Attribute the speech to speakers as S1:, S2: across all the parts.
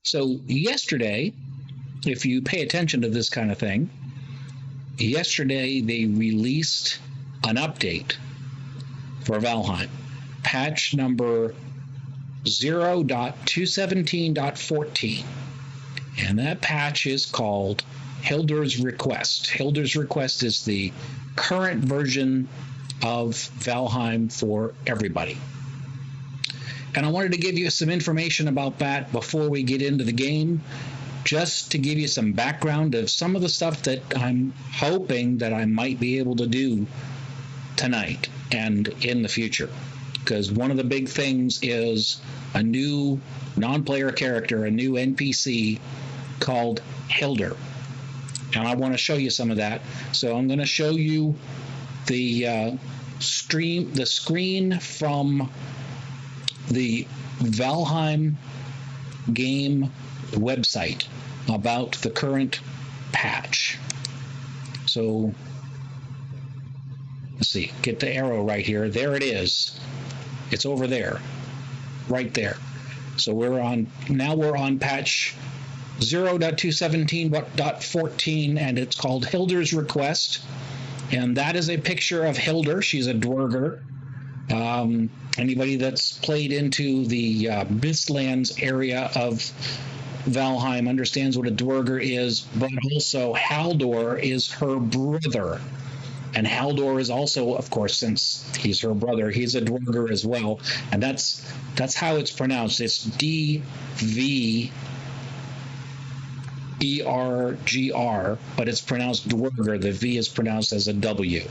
S1: So yesterday, if you pay attention to this kind of thing, yesterday they released an update for Valheim, patch number 0.217.14. And that patch is called Hildirs Request. Hildirs Request is the current version of Valheim for everybody. And I wanted to give you some information about that before we get into the game, just to give you some background of some of the stuff that I'm hoping that I might be able to do tonight and in the future. Because one of the big things is a new non-player character, a new NPC called Hildir. And I want to show you some of that. So I'm going to show you the screen from the Valheim game website about the current patch. So let's see, get the arrow right here. There it is. It's over there, right there. So we're on patch 0.217.14, and it's called Hildirs Request. And that is a picture of Hildir. She's a dwerger. Anybody that's played into the Mistlands area of Valheim understands what a dwerger is, but also Haldor is her brother. And Haldor is also, of course, since he's her brother, he's a dwerger as well. And that's how it's pronounced. It's D-V-E-R-G-R, but it's pronounced dwerger. The V is pronounced as a W.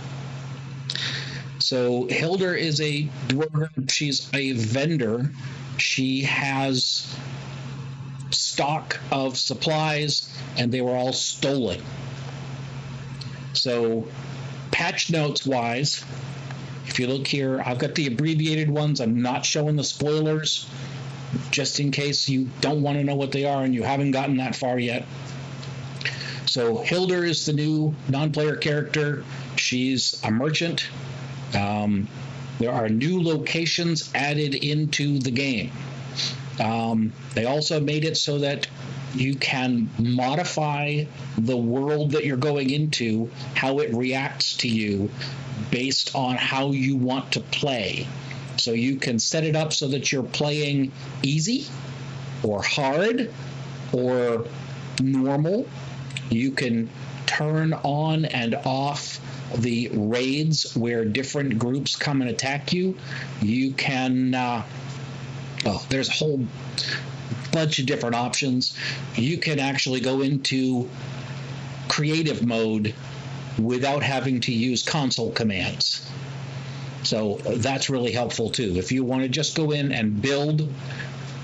S1: So Hildir is a dwerger. She's a vendor. She has stock of supplies, and they were all stolen. So patch notes wise, if you look here, I've got the abbreviated ones. I'm not showing the spoilers, just in case you don't want to know what they are and you haven't gotten that far yet. So Hildir is the new non-player character. She's a merchant. There are new locations added into the game. They also made it so that you can modify the world that you're going into, how it reacts to you based on how you want to play. So you can set it up so that you're playing easy or hard or normal. You can turn on and off the raids where different groups come and attack you. You can, there's a whole bunch of different options. You can actually go into creative mode without having to use console commands. So that's really helpful too. If you want to just go in and build,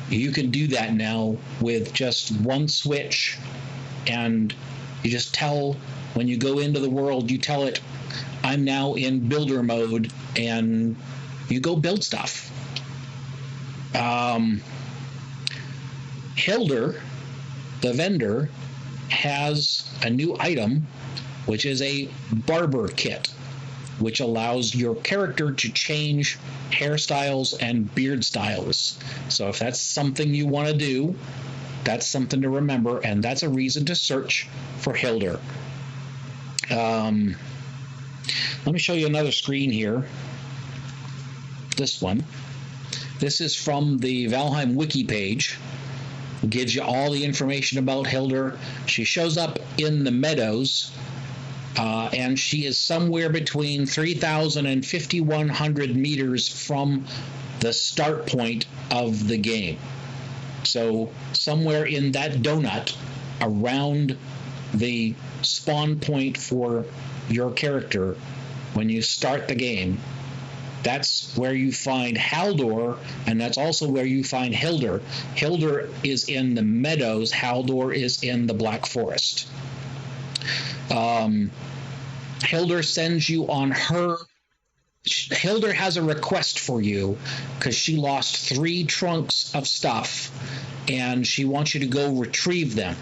S1: you can do that now with just one switch, and you just tell, when you go into the world, you tell it, I'm now in builder mode, and you go build stuff. Hildir, the vendor, has a new item, which is a barber kit, which allows your character to change hairstyles and beard styles. So if that's something you want to do, that's something to remember, and that's a reason to search for Hildir. Let me show you another screen here. This one. This is from the Valheim wiki page. It gives you all the information about Hildir. She shows up in the meadows, and she is somewhere between 3,000 and 5,100 meters from the start point of the game. So somewhere in that donut around the spawn point for your character when you start the game, that's where you find Haldor, and that's also where you find Hildir. Hildir is in the meadows. Haldor is in the Black Forest. Hildir sends you on her... Hildir has a request for you because she lost 3 trunks of stuff, and she wants you to go retrieve them.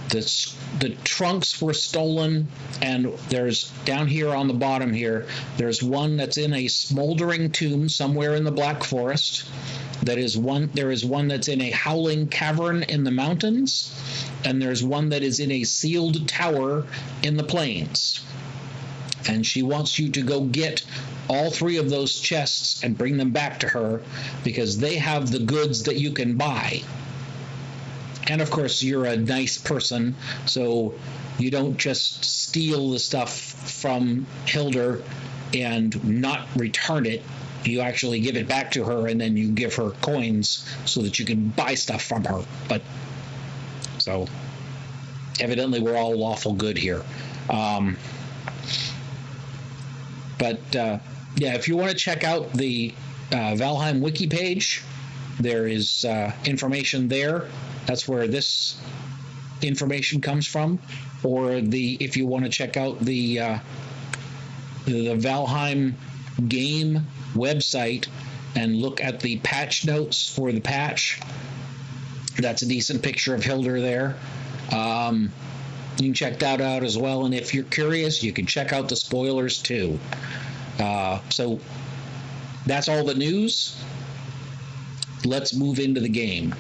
S1: The trunks were stolen, and there's down here on the bottom here, there's one that's in a smoldering tomb somewhere in the Black Forest. There is one that's in a howling cavern in the mountains, and there's one that is in a sealed tower in the plains. And she wants you to go get all three of those chests and bring them back to her, because they have the goods that you can buy. And of course, you're a nice person, so you don't just steal the stuff from Hildir and not return it. You actually give it back to her, and then you give her coins so that you can buy stuff from her. But so evidently we're all lawful good here. Yeah, if you want to check out the Valheim wiki page, there is information there. That's where this information comes from. Or if you want to check out the Valheim game website and look at the patch notes for the patch, that's a decent picture of Hildir there. You can check that out as well, and if you're curious, you can check out the spoilers too. So that's all the news. Let's move into the game.